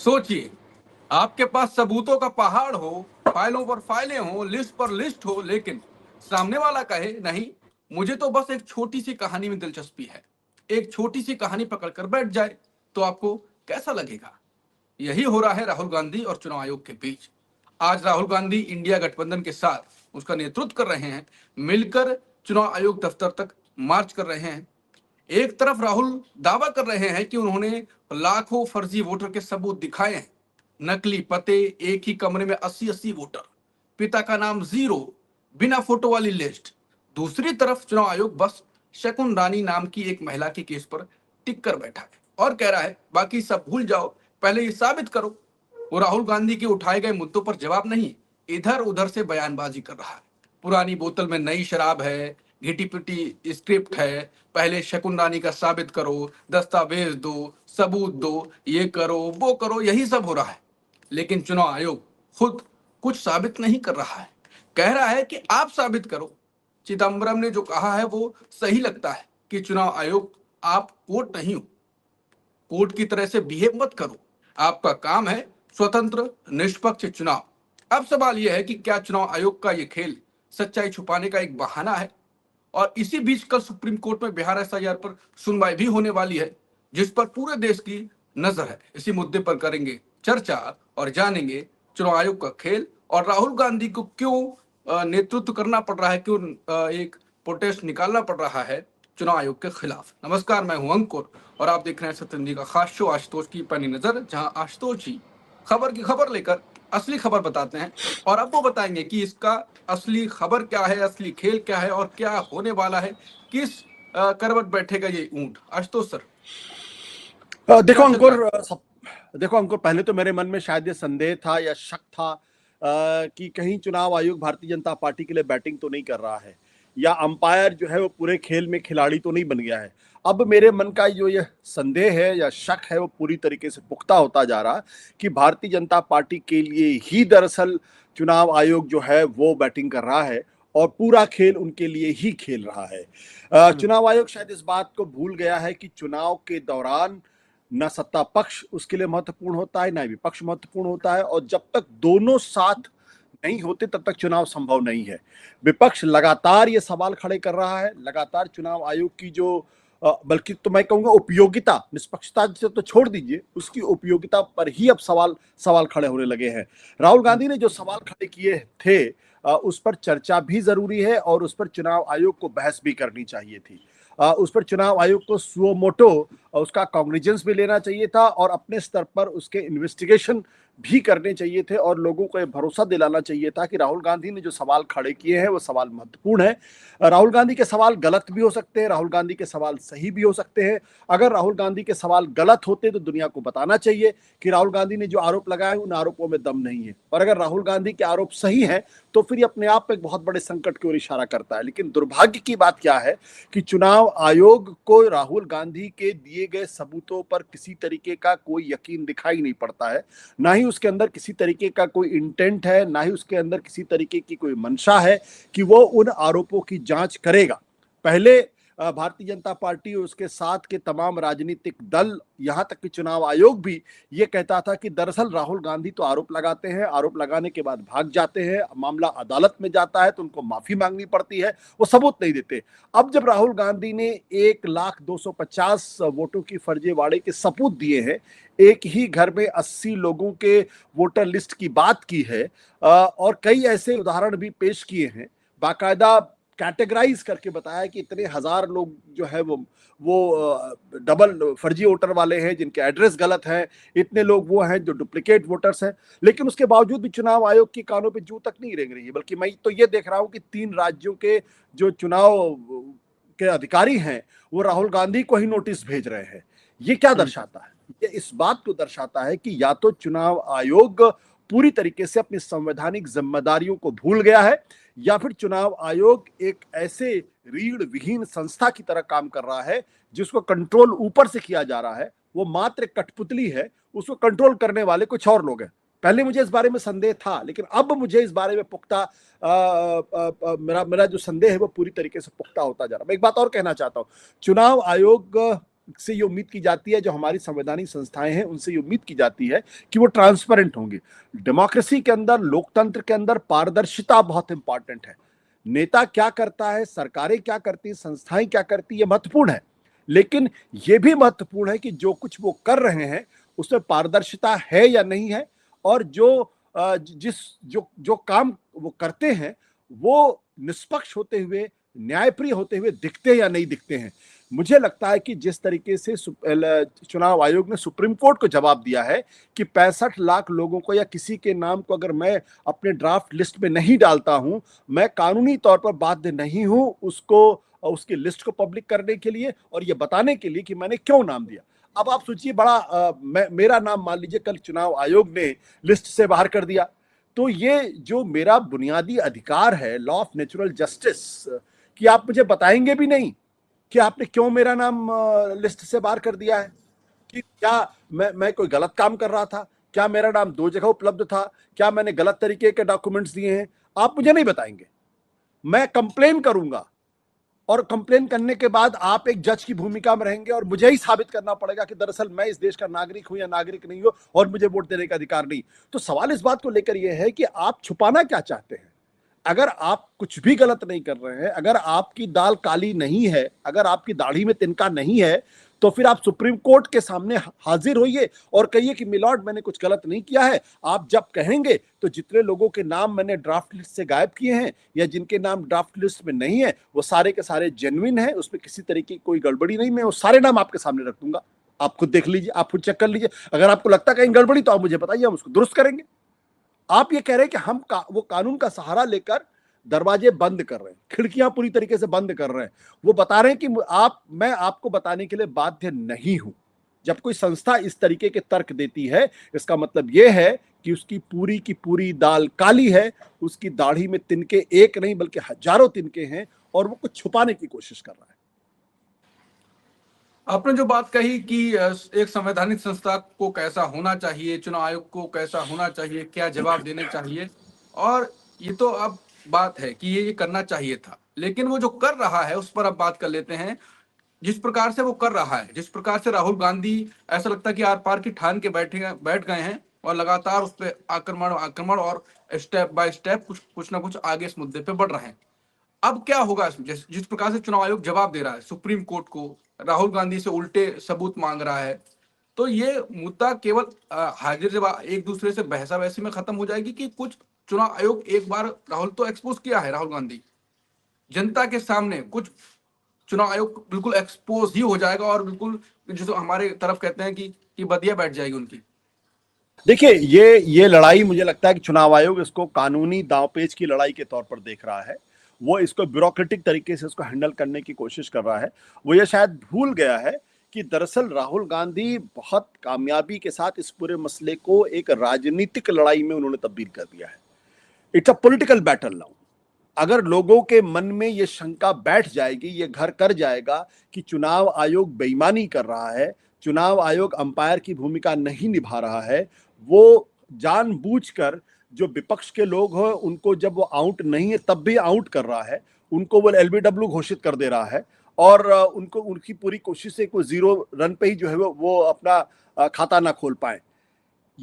सोचिए, आपके पास सबूतों का पहाड़ हो, फाइलों पर फाइलें हो, लिस्ट पर लिस्ट हो, लेकिन सामने वाला कहे नहीं, मुझे तो बस एक छोटी सी कहानी में दिलचस्पी है, एक छोटी सी कहानी पकड़कर बैठ जाए, तो आपको कैसा लगेगा? यही हो रहा है राहुल गांधी और चुनाव आयोग के बीच। आज राहुल गांधी इंडिया गठबंधन के साथ उसका नेतृत्व कर रहे हैं, मिलकर चुनाव आयोग दफ्तर तक मार्च कर रहे हैं। एक तरफ राहुल दावा कर रहे हैं कि उन्होंने लाखों फर्जी वोटर के सबूत दिखाए हैं, नकली पते, एक ही कमरे में 80-80 वोटर, पिता का नाम जीरो, बिना फोटो वाली लिस्ट। दूसरी तरफ चुनाव आयोग बस शकुन रानी नाम की एक महिला के केस पर टिक कर बैठा है और कह रहा है बाकी सब भूल जाओ, पहले ये साबित करो। वो राहुल गांधी के उठाए गए मुद्दों पर जवाब नहीं, इधर उधर से बयानबाजी कर रहा है। पुरानी बोतल में नई शराब है, घिटी पिटी स्क्रिप्ट है, पहले शकुन रानी का साबित करो, दस्तावेज दो, सबूत दो, ये करो वो करो, यही सब हो रहा है। लेकिन चुनाव आयोग खुद कुछ साबित नहीं कर रहा है, कह रहा है कि आप साबित करो। चिदम्बरम ने जो कहा है वो सही लगता है कि चुनाव आयोग आप कोर्ट नहीं हो, कोर्ट की तरह से बिहेव मत करो, आपका काम है स्वतंत्र निष्पक्ष चुनाव। अब सवाल यह है कि क्या चुनाव आयोग का यह खेल सच्चाई छुपाने का एक बहाना है? और इसी बीच कल सुप्रीम कोर्ट में बिहार एसआईआर पर सुनवाई भी होने वाली है, जिस पर पूरे देश की नजर है। इसी मुद्दे पर करेंगे चर्चा और जानेंगे चुनाव आयोग का खेल और राहुल गांधी को क्यों नेतृत्व करना पड़ रहा है, क्यों एक प्रोटेस्ट निकालना पड़ रहा है चुनाव आयोग के खिलाफ। नमस्कार, मैं हूं अंकुर और आप देख रहे हैं सत्येंद्र जी का खास शो आशुतोष की पैनी नजर, जहां आशुतोष जी खबर की खबर लेकर असली खबर बताते हैं और अब वो बताएंगे कि इसका असली खबर क्या है, असली खेल क्या है और क्या होने वाला है, किस करवट बैठेगा ये ऊंट। आशुतोष सर, देखो क्या चल रहा है? अंकुर, पहले तो मेरे मन में शायद ये संदेह था या शक था कि कहीं चुनाव आयोग भारतीय जनता पार्टी के लिए बैटिंग तो नहीं कर रहा है या अंपायर जो है वो पूरे खेल में खिलाड़ी तो नहीं बन गया है। अब मेरे मन का जो ये संदेह है या शक है वो पूरी तरीके से पुख्ता होता जा रहा कि भारतीय जनता पार्टी के लिए ही दरअसल चुनाव आयोग जो है वो बैटिंग कर रहा है और पूरा खेल उनके लिए ही खेल रहा है। चुनाव आयोग शायद इस बात को भूल गया है कि चुनाव के दौरान न सत्ता पक्ष उसके लिए महत्वपूर्ण होता है, न विपक्ष महत्वपूर्ण होता है, और जब तक दोनों साथ नहीं होते तब तक चुनाव संभव नहीं है। विपक्ष लगातार ये सवाल खड़े कर रहा है, लगातार चुनाव आयोग की जो बल्कि तो मैं कहूंगा उपयोगिता, निष्पक्षता से तो छोड़ दीजिए, उसकी उपयोगिता पर ही अब सवाल खड़े होने लगे हैं। राहुल गांधी ने जो सवाल खड़े किए थे उस पर चर्चा भी जरूरी है और उस पर चुनाव आयोग को बहस भी करनी चाहिए थी। उस पर चुनाव आयोग को सुओ मोटो उसका कॉग्निजेंस भी लेना चाहिए था और अपने स्तर पर उसके इन्वेस्टिगेशन भी करने चाहिए थे और लोगों को यह भरोसा दिलाना चाहिए था कि राहुल गांधी ने जो सवाल खड़े किए हैं वो सवाल महत्वपूर्ण है। राहुल गांधी के सवाल गलत भी हो सकते हैं, राहुल गांधी के सवाल सही भी हो सकते हैं। अगर राहुल गांधी के सवाल गलत होते तो दुनिया को बताना चाहिए कि राहुल गांधी ने जो आरोप लगाए उन आरोपों में दम नहीं है, और अगर राहुल गांधी के आरोप सही है तो फिर ये अपने आप में एक बहुत बड़े संकट की ओर इशारा करता है। लेकिन दुर्भाग्य की बात क्या है कि चुनाव आयोग को राहुल गांधी के दिए गए सबूतों पर किसी तरीके का कोई यकीन दिखाई नहीं पड़ता है, ना ही उसके अंदर किसी तरीके का कोई इंटेंट है, ना ही उसके अंदर किसी तरीके की कोई मंशा है कि वो उन आरोपों की जांच करेगा। पहले भारतीय जनता पार्टी और उसके साथ के तमाम राजनीतिक दल, यहां तक कि चुनाव आयोग भी ये कहता था कि दरअसल राहुल गांधी तो आरोप लगाते हैं, आरोप लगाने के बाद भाग जाते हैं, मामला अदालत में जाता है तो उनको माफी मांगनी पड़ती है, वो सबूत नहीं देते। अब जब राहुल गांधी ने 1,250 वोटों की फर्जीवाड़े के सबूत दिए हैं, एक ही घर में 80 लोगों के वोटर लिस्ट की बात की है और कई ऐसे उदाहरण भी पेश किए हैं, बाकायदा कैटेगराइज करके बताया कि इतने हजार लोग जो है वो डबल फर्जी वोटर वाले हैं जिनके एड्रेस गलत है, इतने लोग वो हैं जो डुप्लीकेट वोटर्स हैं। लेकिन उसके बावजूद भी चुनाव आयोग की कानों पे जू तक नहीं रेंग रही है, बल्कि मैं तो ये देख रहा हूं कि 3 राज्यों के जो चुनाव के अधिकारी हैं वो राहुल गांधी को ही नोटिस भेज रहे हैं। ये क्या दर्शाता है? ये इस बात को दर्शाता है कि या तो चुनाव आयोग पूरी तरीके से अपनी संवैधानिक जिम्मेदारियों को भूल गया है, या फिर चुनाव आयोग एक ऐसे रीढ़ विहीन संस्था की तरह काम कर रहा है जिसको कंट्रोल ऊपर से किया जा रहा है, वो मात्र कठपुतली है, उसको कंट्रोल करने वाले कुछ और लोग हैं। पहले मुझे इस बारे में संदेह था, लेकिन अब मुझे इस बारे में पुख्ता मेरा जो संदेह है वो पूरी तरीके से पुख्ता होता जा रहा है। मैं एक बात और कहना चाहता हूं, चुनाव आयोग से ये उम्मीद की जाती है, जो हमारी संवैधानिक संस्थाएं हैं उनसे ये उम्मीद की जाती है कि वो ट्रांसपेरेंट होंगे। डेमोक्रेसी के अंदर, लोकतंत्र के अंदर पारदर्शिता बहुत इंपॉर्टेंट है। नेता क्या करता है, सरकारें क्या करती, संस्थाएं क्या करती, ये महत्वपूर्ण है, लेकिन ये भी महत्वपूर्ण है कि जो कुछ वो कर रहे हैं उसमें पारदर्शिता है या नहीं है, और जिस जो जो काम वो करते हैं वो निष्पक्ष होते हुए, न्यायप्रिय होते हुए दिखते हैं या नहीं दिखते हैं। मुझे लगता है कि जिस तरीके से चुनाव आयोग ने सुप्रीम कोर्ट को जवाब दिया है कि 65 लाख लोगों को या किसी के नाम को अगर मैं अपने ड्राफ्ट लिस्ट में नहीं डालता हूं, मैं कानूनी तौर पर बाध्य नहीं हूं उसको, उसकी लिस्ट को पब्लिक करने के लिए और ये बताने के लिए कि मैंने क्यों नाम दिया। अब आप सोचिए, मेरा नाम मान लीजिए कल चुनाव आयोग ने लिस्ट से बाहर कर दिया, तो ये जो मेरा बुनियादी अधिकार है, लॉ ऑफ नेचुरल जस्टिस, कि आप मुझे बताएंगे भी नहीं कि आपने क्यों मेरा नाम लिस्ट से बाहर कर दिया है, कि क्या मैं कोई गलत काम कर रहा था, क्या मेरा नाम 2 जगह उपलब्ध था, क्या मैंने गलत तरीके के डॉक्यूमेंट्स दिए हैं, आप मुझे नहीं बताएंगे। मैं कंप्लेन करूंगा और कंप्लेन करने के बाद आप एक जज की भूमिका में रहेंगे और मुझे ही साबित करना पड़ेगा कि दरअसल मैं इस देश का नागरिक हूं या नागरिक नहीं हूं और मुझे वोट देने का अधिकार नहीं। तो सवाल इस बात को लेकर यह है कि आप छुपाना क्या चाहते हैं। अगर आप कुछ भी गलत नहीं कर रहे हैं, अगर आपकी दाल काली नहीं है, अगर आपकी दाढ़ी में तिनका नहीं है, तो फिर आप सुप्रीम कोर्ट के सामने हाजिर होइए और कहिए कि मिलॉर्ड मैंने कुछ गलत नहीं किया है। आप जब कहेंगे तो जितने लोगों के नाम मैंने ड्राफ्ट लिस्ट से गायब किए हैं या जिनके नाम ड्राफ्ट लिस्ट में नहीं है, वो सारे के सारे जेन्युइन है, उसमें किसी तरीके की कोई गड़बड़ी नहीं, मैं वो सारे नाम आपके सामने रख दूंगा। आप खुद देख लीजिए, आप खुद चेक कर लीजिए। अगर आपको लगता है कहीं गड़बड़ी तो आप मुझे बताइए, हम उसको दुरुस्त करेंगे। आप ये कह रहे हैं कि वो कानून का सहारा लेकर दरवाजे बंद कर रहे हैं, खिड़कियां पूरी तरीके से बंद कर रहे हैं। वो बता रहे हैं कि मैं आपको बताने के लिए बाध्य नहीं हूं। जब कोई संस्था इस तरीके के तर्क देती है, इसका मतलब यह है कि उसकी पूरी की पूरी दाल काली है, उसकी दाढ़ी में तिनके एक नहीं बल्कि हजारों तिनके हैं और वो कुछ छुपाने की कोशिश कर रहा है। आपने जो बात कही कि एक संवैधानिक संस्था को कैसा होना चाहिए, चुनाव आयोग को कैसा होना चाहिए, क्या जवाब देने चाहिए, और ये तो अब बात है कि ये करना चाहिए था, लेकिन वो जो कर रहा है उस पर अब बात कर लेते हैं। जिस प्रकार से वो कर रहा है, जिस प्रकार से राहुल गांधी ऐसा लगता है कि आर पार की ठान के बैठ गए हैं और लगातार उस पर आक्रमण आक्रमण और स्टेप बाय स्टेप कुछ ना कुछ आगे इस मुद्दे पे बढ़ रहे हैं। अब क्या होगा इसमें, जिस प्रकार से चुनाव आयोग जवाब दे रहा है सुप्रीम कोर्ट को, राहुल गांधी से उल्टे सबूत मांग रहा है, तो ये मुद्दा केवल हाजिर जवाब एक दूसरे से बहसा बहसी में खत्म हो जाएगी कि कुछ चुनाव आयोग एक बार राहुल तो एक्सपोज किया है, राहुल गांधी जनता के सामने कुछ चुनाव आयोग बिल्कुल एक्सपोज ही हो जाएगा और बिल्कुल जो हमारे तरफ कहते हैं कि बदिया बैठ जाएगी उनकी। देखिए, ये लड़ाई मुझे लगता है कि चुनाव आयोग इसको कानूनी दांवपेच की लड़ाई के तौर पर देख रहा है। वो इसको ब्यूरोक्रेटिक तरीके से इसको हैंडल करने की कोशिश कर रहा है। वो ये शायद भूल गया है कि दरअसल राहुल गांधी बहुत कामयाबी के साथ इस पूरे मसले को एक राजनीतिक लड़ाई में उन्होंने तब्दील कर दिया है। It's a political battle now. अगर लोगों के मन में ये शंका बैठ जाएगी, ये घर कर जाएगा कि चुनाव आयोग बेईमानी कर रहा है, चुनाव आयोग अंपायर की भूमिका नहीं निभा रहा है, वो जानबूझकर जो विपक्ष के लोग हैं उनको जब वो आउट नहीं है तब भी आउट कर रहा है, उनको वो एलबीडब्ल्यू घोषित कर दे रहा है और उनको उनकी पूरी कोशिश है कि 0 रन पे ही जो है वो अपना खाता ना खोल पाए।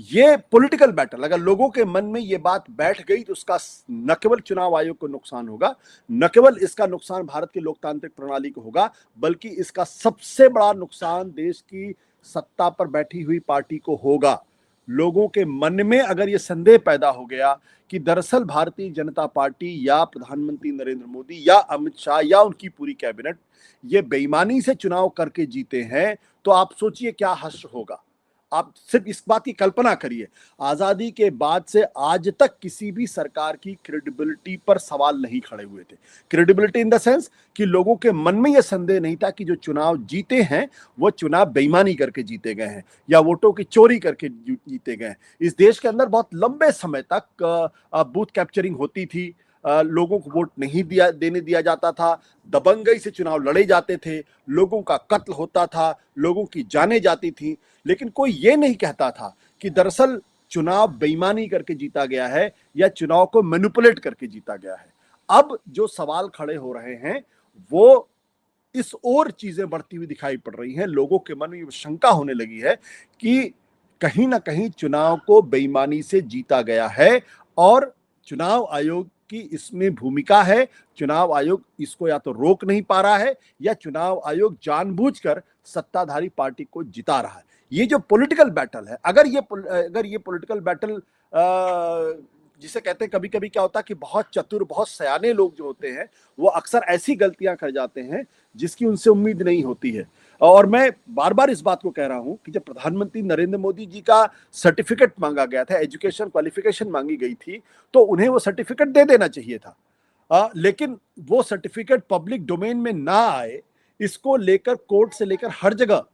ये पॉलिटिकल बैटल अगर लोगों के मन में ये बात बैठ गई तो उसका न केवल चुनाव आयोग को नुकसान होगा, न केवल इसका नुकसान भारत की लोकतांत्रिक प्रणाली को होगा, बल्कि इसका सबसे बड़ा नुकसान देश की सत्ता पर बैठी हुई पार्टी को होगा। लोगों के मन में अगर ये संदेह पैदा हो गया कि दरअसल भारतीय जनता पार्टी या प्रधानमंत्री नरेंद्र मोदी या अमित शाह या उनकी पूरी कैबिनेट ये बेईमानी से चुनाव करके जीते हैं, तो आप सोचिए क्या हश्र होगा। आप सिर्फ इस बात की कल्पना करिए, आजादी के बाद से आज तक किसी भी सरकार की क्रेडिबिलिटी पर सवाल नहीं खड़े हुए थे। क्रेडिबिलिटी इन द सेंस कि लोगों के मन में यह संदेह नहीं था कि जो चुनाव जीते हैं वो चुनाव बेईमानी करके जीते गए हैं या वोटों की चोरी करके जीते गए हैं। इस देश के अंदर बहुत लंबे समय तक बूथ कैप्चरिंग होती थी, लोगों को वोट नहीं देने दिया जाता था, दबंगई से चुनाव लड़े जाते थे, लोगों का कत्ल होता था, लोगों की जानें जाती थी, लेकिन कोई ये नहीं कहता था कि दरअसल चुनाव बेईमानी करके जीता गया है या चुनाव को मैनिपुलेट करके जीता गया है। अब जो सवाल खड़े हो रहे हैं वो इस ओर चीजें बढ़ती हुई दिखाई पड़ रही हैं। लोगों के मन में ये शंका होने लगी है कि कहीं ना कहीं चुनाव को बेईमानी से जीता गया है और चुनाव आयोग की इसमें भूमिका है। चुनाव आयोग इसको या तो रोक नहीं पा रहा है या चुनाव आयोग जानबूझकर सत्ताधारी पार्टी को जिता रहा है। ये जो पॉलिटिकल बैटल है, अगर ये पॉलिटिकल बैटल जिसे कहते हैं, कभी कभी क्या होता है कि बहुत चतुर, बहुत सयाने लोग जो होते हैं वो अक्सर ऐसी गलतियां कर जाते हैं जिसकी उनसे उम्मीद नहीं होती है। और मैं बार बार इस बात को कह रहा हूं कि जब प्रधानमंत्री नरेंद्र मोदी जी का सर्टिफिकेट मांगा गया था, एजुकेशन क्वालिफिकेशन मांगी गई थी, तो उन्हें वो सर्टिफिकेट दे देना चाहिए था। लेकिन वो सर्टिफिकेट पब्लिक डोमेन में ना आए, इसको लेकर कोर्ट से लेकर हर जगह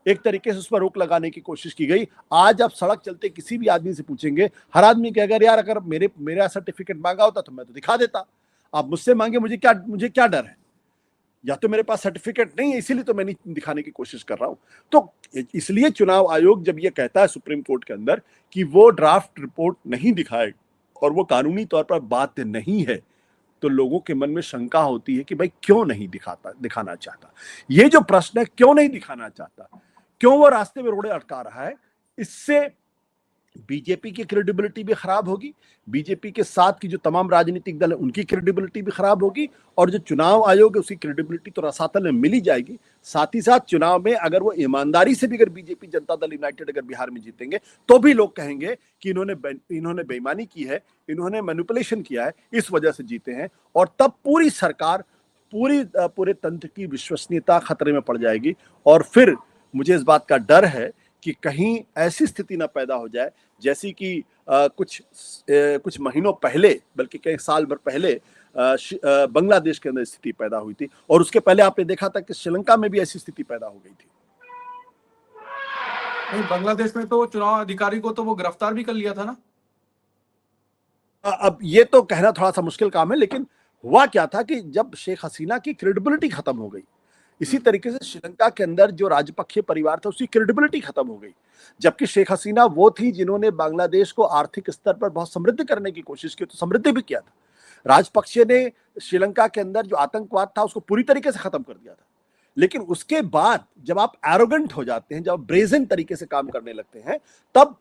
एक तरीके से उस पर रोक लगाने की कोशिश की गई। आज आप सड़क चलते किसी भी आदमी से पूछेंगे, हर आदमी कहेगा यार अगर मेरा सर्टिफिकेट मांगा होता तो मैं तो दिखा देता, आप मुझसे मांगे, मुझे क्या डर है, या तो मेरे पास सर्टिफिकेट नहीं है इसीलिए तो मैं नहीं दिखाने की कोशिश कर रहा हूं। तो इसलिए चुनाव आयोग जब ये कहता है सुप्रीम कोर्ट के अंदर कि वो ड्राफ्ट रिपोर्ट नहीं दिखाए और वो कानूनी तौर पर बाध्य नहीं है, तो लोगों के मन में शंका होती है कि भाई क्यों नहीं दिखाना चाहता। ये जो प्रश्न है, क्यों नहीं दिखाना चाहता, क्यों वो रास्ते में रोड़े अटका रहा है, इससे बीजेपी की क्रेडिबिलिटी भी खराब होगी, बीजेपी के साथ की जो तमाम राजनीतिक दल है उनकी क्रेडिबिलिटी भी खराब होगी, और जो चुनाव आयोग है उसकी क्रेडिबिलिटी तो रसातल में मिल ही जाएगी। साथ ही साथ चुनाव में अगर वो ईमानदारी से भी अगर बीजेपी जनता दल यूनाइटेड अगर बिहार में जीतेंगे तो भी लोग कहेंगे कि इन्होंने बेईमानी की है, इन्होंने मैनिपुलेशन किया है, इस वजह से जीते हैं, और तब पूरी सरकार, पूरे तंत्र की विश्वसनीयता खतरे में पड़ जाएगी। और फिर मुझे इस बात का डर है कि कहीं ऐसी स्थिति ना पैदा हो जाए जैसी कि कुछ महीनों पहले, बल्कि कई साल भर पहले बांग्लादेश के अंदर स्थिति पैदा हुई थी, और उसके पहले आपने देखा था कि श्रीलंका में भी ऐसी स्थिति पैदा हो गई थी। नहीं, बांग्लादेश में तो चुनाव अधिकारी को तो वो गिरफ्तार भी कर लिया था ना। अब ये तो कहना थोड़ा सा मुश्किल काम है, लेकिन हुआ क्या था कि जब शेख हसीना की क्रेडिबिलिटी खत्म हो गई, इसी तरीके से श्रीलंका के अंदर जो राजपक्षीय परिवार था उसकी क्रेडिबिलिटी खत्म हो गई। जबकि शेख हसीना वो थी जिन्होंने बांग्लादेश को आर्थिक स्तर पर बहुत समृद्ध करने की कोशिश की, तो समृद्ध भी किया था। राजपक्षे ने श्रीलंका के अंदर जो आतंकवाद था उसको पूरी तरीके से खत्म कर दिया था। लेकिन उसके बाद जब आप एरोगेंट हो जाते हैं, जब आप ब्रेजन तरीके से काम करने लगते हैं, तब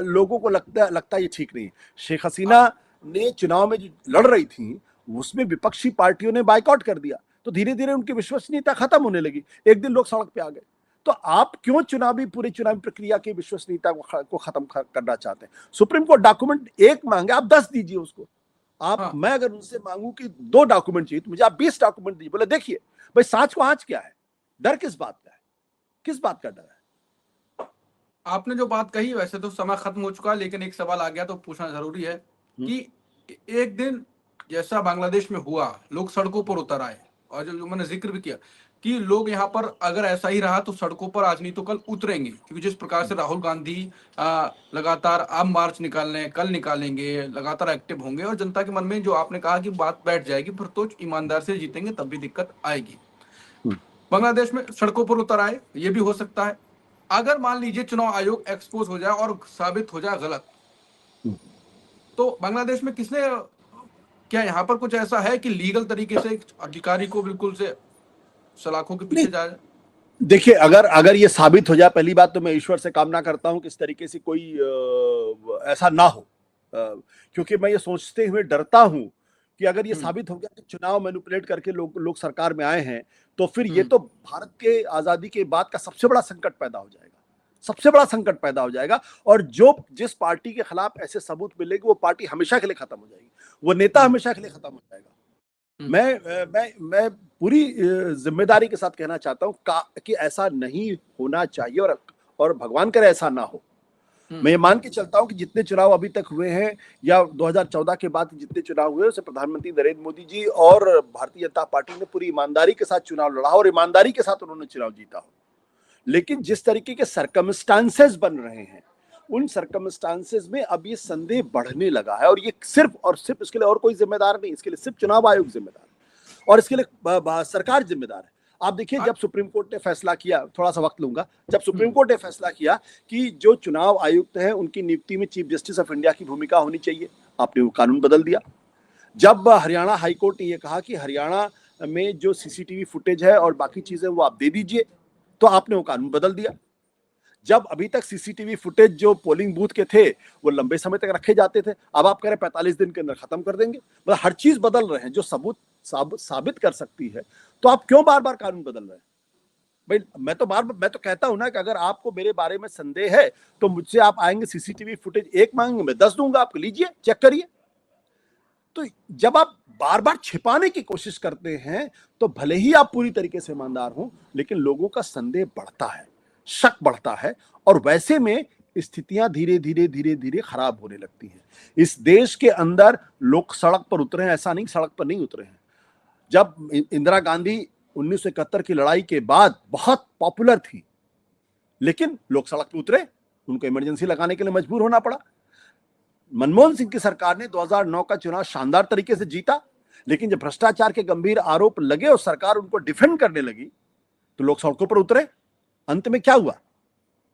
लोगों को लगता ये ठीक नहीं। शेख हसीना ने चुनाव में जो लड़ रही थी उसमें विपक्षी पार्टियों ने बाइकआउट कर दिया, तो धीरे धीरे उनकी विश्वसनीयता खत्म होने लगी। एक दिन लोग सड़क पे आ गए। तो आप क्यों पूरी चुनावी प्रक्रिया की विश्वसनीयता को खत्म करना चाहते हैं? सुप्रीम कोर्ट डॉक्यूमेंट एक मांगे, आप 10 दीजिए उसको। मैं अगर उनसे मांगू कि 2 डॉक्यूमेंट चाहिए तो मुझे आप 20 डॉक्यूमेंट दीजिए। बोले देखिए भाई, सांच को आंच क्या है, डर किस बात का है, किस बात का डर है? आपने जो बात कही, वैसे तो समय खत्म हो चुका है, लेकिन एक सवाल आ गया तो पूछना जरूरी है कि एक दिन जैसा बांग्लादेश में हुआ, लोग सड़कों पर उतर आए, और जो मैंने जिक्र भी किया कि लोग यहाँ पर अगर ऐसा ही रहा तो सड़कों पर आज नहीं तो कल उतरेंगे, क्योंकि जिस प्रकार से राहुल गांधी लगातार अब मार्च कल निकालेंगे, लगातार एक्टिव होंगे, और जनता के मन में जो आपने कहा कि बात बैठ जाएगी, फिर तो ईमानदार से जीतेंगे तब भी दिक्कत आएगी। बांग्लादेश में सड़कों पर उतर आए, ये भी हो सकता है। अगर मान लीजिए चुनाव आयोग एक्सपोज हो जाए और साबित हो जाए गलत, तो बांग्लादेश में क्या यहाँ पर कुछ ऐसा है कि लीगल तरीके से अधिकारी को बिल्कुल से सलाखों के पीछे जाए? देखिए, अगर ये साबित हो जाए, पहली बात तो मैं ईश्वर से कामना करता हूं कि इस तरीके से कोई ऐसा ना हो, क्योंकि मैं ये सोचते हुए डरता हूं कि अगर ये साबित हो गया कि चुनाव मैनिपुलेट करके लोग सरकार में आए हैं, तो फिर ये तो भारत के आजादी के बाद का सबसे बड़ा संकट पैदा हो जाएगा, सबसे बड़ा संकट पैदा हो जाएगा। और जिस पार्टी के खिलाफ ऐसे सबूत मिलेगी वो पार्टी हमेशा के लिए खत्म हो जाएगी, वो नेता हमेशा के लिए खत्म हो जाएगा। मैं पूरी जिम्मेदारी के साथ कहना चाहता हूं कि ऐसा नहीं होना चाहिए, और भगवान करे ऐसा ना हो। मैं ये मान के चलता हूं कि जितने चुनाव अभी तक हुए हैं या 2014 के बाद जितने चुनाव हुए, उसे प्रधानमंत्री नरेंद्र मोदी जी और भारतीय जनता पार्टी ने पूरी ईमानदारी के साथ चुनाव लड़ा और ईमानदारी के साथ उन्होंने चुनाव जीता हो। लेकिन जिस तरीके के सर्कमस्टांसेस बन रहे हैं, उन सर्कमस्टांसेस में अब ये संदेह बढ़ने लगा है, और ये सिर्फ इसके लिए और कोई जिम्मेदार नहीं, इसके लिए सिर्फ चुनाव आयोग जिम्मेदार है और इसके लिए सरकार जिम्मेदार है। आप देखिए, जब सुप्रीम कोर्ट ने फैसला किया, थोड़ा सा वक्त लूंगा, जब सुप्रीम कोर्ट ने फैसला किया कि जो चुनाव आयुक्त हैं उनकी नियुक्ति में चीफ जस्टिस ऑफ इंडिया की भूमिका होनी चाहिए, आपने वो कानून बदल दिया। जब हरियाणा हाईकोर्ट ने यह कहा कि हरियाणा में जो सीसीटीवी फुटेज है और बाकी चीजें वो आप दे दीजिए। तो आपने वो कानून बदल दिया। जब अभी तक सीसीटीवी फुटेज जो पोलिंग बूथ के थे वो लंबे समय तक रखे जाते थे, अब आप कह रहे 45 दिन के अंदर खत्म कर देंगे। मतलब हर चीज बदल रहे हैं जो साबित कर सकती है। तो आप क्यों बार बार कानून बदल रहे हैं? भाई मैं तो कहता हूं ना कि अगर आपको मेरे बारे में संदेह है तो मुझसे आप आएंगे, सीसीटीवी फुटेज एक मांगेंगे, मैं 10 दूंगा आपको, लीजिए चेक करिए। तो जब आप बार बार छिपाने की कोशिश करते हैं तो भले ही आप पूरी तरीके से ईमानदार हो, लेकिन लोगों का संदेह बढ़ता है, शक बढ़ता है, और वैसे में स्थितियां धीरे धीरे खराब होने लगती हैं। इस देश के अंदर लोग सड़क पर उतरे हैं, ऐसा नहीं सड़क पर नहीं उतरे हैं। जब इंदिरा गांधी 1971 की लड़ाई के बाद बहुत पॉपुलर थी, लेकिन लोग सड़क पर उतरे, उनको इमरजेंसी लगाने के लिए मजबूर होना पड़ा। मनमोहन सिंह की सरकार ने 2009 का चुनाव शानदार तरीके से जीता, लेकिन जब भ्रष्टाचार के गंभीर आरोप लगे और सरकार उनको डिफेंड करने लगी तो लोग सड़कों पर उतरे। अंत में क्या हुआ?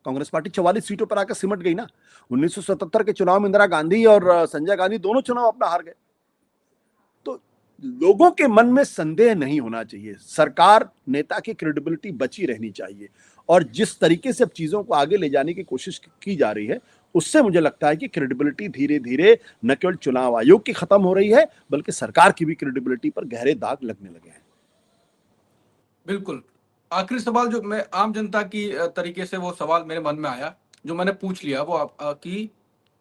कांग्रेस पार्टी 44 सीटों पर आकर सिमट गई ना। 1977 के चुनाव में इंदिरा गांधी और संजय गांधी दोनों चुनाव अपना हार गए। तो लोगों के मन में संदेह नहीं होना चाहिए। सरकार, नेता की क्रेडिबिलिटी बची रहनी चाहिए, और जिस तरीके से अब चीजों को आगे ले जाने की कोशिश की जा रही है उससे मुझे लगता है कि क्रेडिबिलिटी धीरे धीरे न केवल चुनाव आयोग की खत्म हो रही है, बल्कि सरकार की भी क्रेडिबिलिटी पर गहरे दाग लगने लगे हैं। बिल्कुल। आखिरी सवाल जो मैं आम जनता की तरीके से वो सवाल मेरे मन में आया, जो मैंने पूछ लिया, वो कि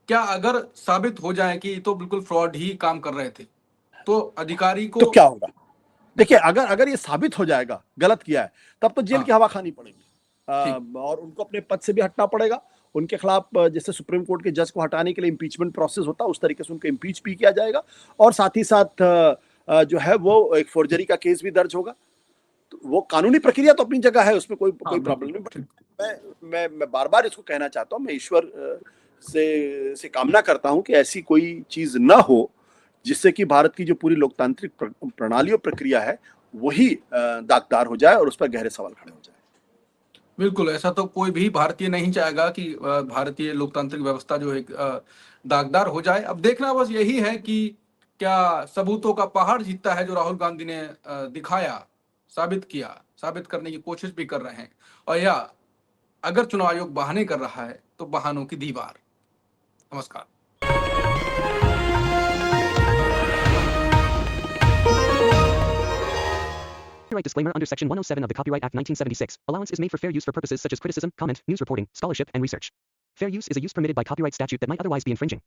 क्या अगर साबित हो जाए कि ये तो बिल्कुल फ्रॉड ही काम कर रहे थे, तो अधिकारी को तो क्या होगा? देखिए, अगर ये साबित हो जाएगा गलत किया है, तब तो जेल की हवा खानी पड़ेगी, और उनको अपने पद से भी हटना पड़ेगा। उनके खिलाफ जैसे सुप्रीम कोर्ट के जज को हटाने के लिए इम्पीचमेंट प्रोसेस होता है, उस तरीके से उनको इम्पीच भी किया जाएगा, और साथ ही साथ जो है वो एक फोर्जरी का केस भी दर्ज होगा। तो वो कानूनी प्रक्रिया तो अपनी जगह है, उसमें कोई प्रॉब्लम नहीं। बट मैं बार बार इसको कहना चाहता हूँ, मैं ईश्वर से कामना करता हूँ कि ऐसी कोई चीज ना हो जिससे कि भारत की जो पूरी लोकतांत्रिक प्रणाली और प्रक्रिया है वही दागदार हो जाए और उस पर गहरे सवाल खड़े हो जाए। बिल्कुल, ऐसा तो कोई भी भारतीय नहीं चाहेगा कि भारतीय लोकतांत्रिक व्यवस्था जो है दागदार हो जाए। अब देखना बस यही है कि क्या सबूतों का पहाड़ जीतता है, जो राहुल गांधी ने दिखाया, साबित किया, साबित करने की कोशिश भी कर रहे हैं, और या अगर चुनाव आयोग बहाने कर रहा है तो बहानों की दीवार। नमस्कार। Copyright disclaimer under Section 107 of the Copyright Act 1976. Allowance is made for fair use for purposes such as criticism, comment, news reporting, scholarship, and research. Fair use is a use permitted by copyright statute that might otherwise be infringing.